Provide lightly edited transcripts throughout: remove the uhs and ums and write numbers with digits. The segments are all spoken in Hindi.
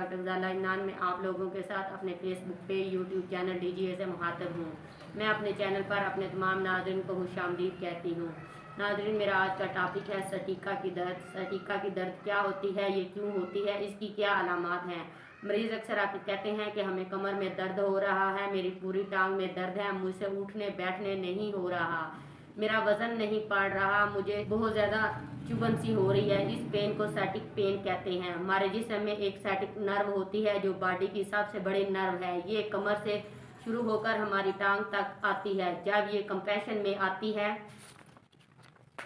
डॉक्टर ज़ाला इमरान में आप लोगों के साथ अपने फेसबुक पे यूट्यूब चैनल DGA से मुखातब हूँ। मैं अपने चैनल पर अपने तमाम नाज़रीन को खुशामदीद कहती हूँ। नाज़रीन, मेरा आज का टॉपिक है सटीका की दर्द। सटीका की दर्द क्या होती है, ये क्यों होती है, इसकी क्या अलामात हैं। मरीज़ अक्सर आके कहते हैं कि हमें कमर में दर्द हो रहा है, मेरी पूरी टांग में दर्द है, मुझसे उठने बैठने नहीं हो रहा, मेरा वज़न नहीं पड़ रहा, मुझे बहुत ज़्यादा चुभन सी हो रही है। इस पेन को सैटिक पेन कहते हैं। हमारे जिस्म में एक सैटिक नर्व होती है जो बॉडी की सबसे बड़ी नर्व है। ये कमर से शुरू होकर हमारी टांग तक आती है। जब ये कंप्रेशन में आती है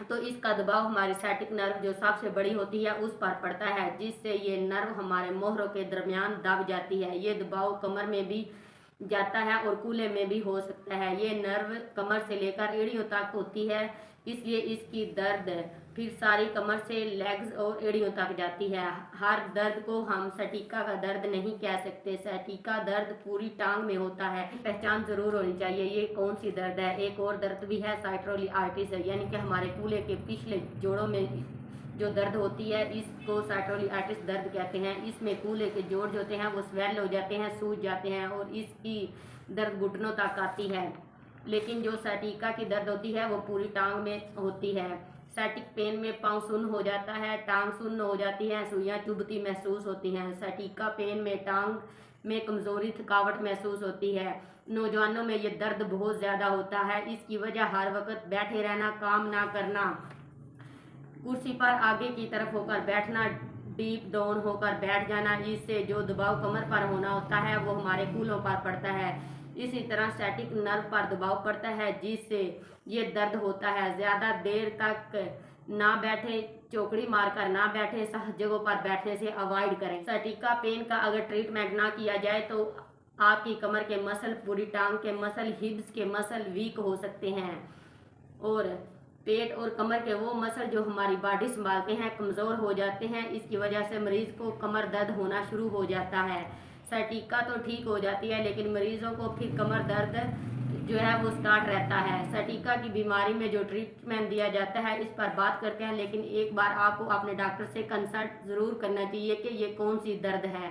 तो इसका दबाव हमारी सैटिक नर्व जो सबसे बड़ी होती है उस पर पड़ता है, जिससे ये नर्व हमारे मोहरों के दरमियान दब जाती है। ये दबाव कमर में भी जाता है और कूल्हे में भी हो सकता है। ये नर्व कमर से लेकर एड़ियों तक होती है, इसलिए इसकी दर्द फिर सारी कमर से लेग्स और एड़ियों तक जाती है। हर दर्द को हम सटीका का दर्द नहीं कह सकते। सटीका दर्द पूरी टांग में होता है। पहचान जरूर होनी चाहिए ये कौन सी दर्द है। एक और दर्द भी है साइटोलिआर्टिस, यानी कि हमारे कूल्हे के पिछले जोड़ों में जो दर्द होती है इसको साइटोलिआर्टिस दर्द कहते हैं। इसमें कूल्हे के जोड़ जो होते हैं वो स्वेल हो जाते हैं, सूज जाते हैं और इसकी दर्द घुटनों तक आती है। लेकिन जो सटीका की दर्द होती है वो पूरी टांग में होती है। सैटिक पेन में पाँव सुन्न हो जाता है, टांग सुन्न हो जाती है, सुइयां चुभती महसूस होती हैं। सटीका पेन में टांग में कमजोरी, थकावट महसूस होती है। नौजवानों में ये दर्द बहुत ज़्यादा होता है। इसकी वजह हर वक्त बैठे रहना, काम ना करना, कुर्सी पर आगे की तरफ होकर बैठना, डीप डाउन होकर बैठ जाना, इससे जो दबाव कमर पर होना होता है वो हमारे कूल्हों पर पड़ता है। इसी तरह सैटिक नर्व पर दबाव पड़ता है जिससे ये दर्द होता है। ज़्यादा देर तक ना बैठे, चौकड़ी मारकर ना बैठे, सह जगहों पर बैठने से अवॉइड करें। सटीका पेन का अगर ट्रीटमेंट ना किया जाए तो आपकी कमर के मसल, पूरी टांग के मसल, हिप्स के मसल वीक हो सकते हैं और पेट और कमर के वो मसल जो हमारी बॉडी संभालते हैं कमज़ोर हो जाते हैं। इसकी वजह से मरीज़ को कमर दर्द होना शुरू हो जाता है। सटीका तो ठीक हो जाती है लेकिन मरीजों को फिर कमर दर्द जो है वो स्टार्ट रहता है। सटीका की बीमारी में जो ट्रीटमेंट दिया जाता है इस पर बात करते हैं, लेकिन एक बार आपको अपने डॉक्टर से कंसल्ट ज़रूर करना चाहिए कि ये कौन सी दर्द है।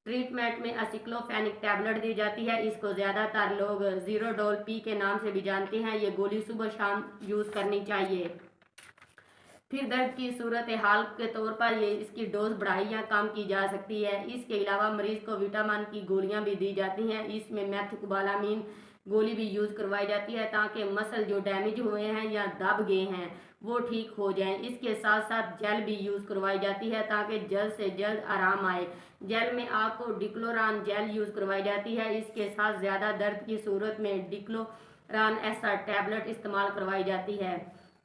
ट्रीटमेंट में असिक्लोफेनिक टैबलेट दी जाती है। इसको ज़्यादातर लोग ज़ीरोडोल पी के नाम से भी जानते हैं। ये गोली सुबह शाम यूज़ करनी चाहिए। फिर दर्द की सूरत हाल के तौर पर ये इसकी डोज बढ़ाई या कम की जा सकती है। इसके अलावा मरीज को विटामिन की गोलियां भी दी जाती हैं। इसमें मेथोकोबालामीन गोली भी यूज़ करवाई जाती है ताकि मसल जो डैमेज हुए हैं या दब गए हैं वो ठीक हो जाएं। इसके साथ साथ जेल भी यूज़ करवाई जाती है ताकि जल्द से जल्द आराम आए। जेल में आपको डिक्लोरान जेल यूज़ करवाई जाती है। इसके साथ ज़्यादा दर्द की सूरत में डिक्लोरान ऐसा टैबलेट इस्तेमाल करवाई जाती है।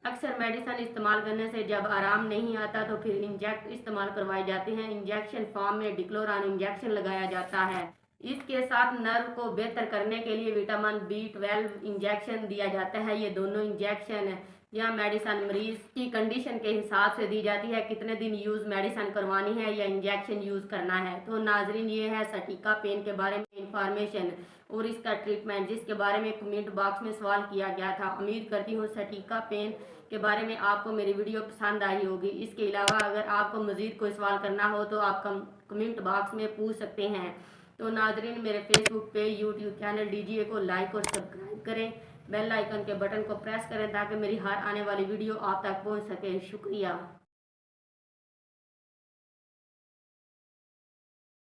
अक्सर मेडिसिन इस्तेमाल करने से जब आराम नहीं आता तो फिर इंजेक्ट इस्तेमाल करवाए जाते हैं। इंजेक्शन फॉर्म में डिक्लोरान इंजेक्शन लगाया जाता है। इसके साथ नर्व को बेहतर करने के लिए विटामिन B12 इंजेक्शन दिया जाता है। ये दोनों इंजेक्शन या मेडिसिन मरीज की कंडीशन के हिसाब से दी जाती है, कितने दिन यूज़ मेडिसिन करवानी है या इंजेक्शन यूज़ करना है। तो नाजरीन, ये है सटीका पेन के बारे में इंफॉर्मेशन और इसका ट्रीटमेंट, जिसके बारे में कमेंट बॉक्स में सवाल किया गया था। उम्मीद करती हूँ सटीका पेन के बारे में आपको मेरी वीडियो पसंद आई होगी। इसके अलावा अगर आपको मज़ीद कोई सवाल करना हो तो आप कमेंट बॉक्स में पूछ सकते हैं। तो नाजरीन, मेरे फेसबुक पे, यूट्यूब चैनल DGA को लाइक और सब्सक्राइब करें, बेल आइकन के बटन को प्रेस करें ताकि मेरी हर आने वाली वीडियो आप तक पहुंच सके। शुक्रिया।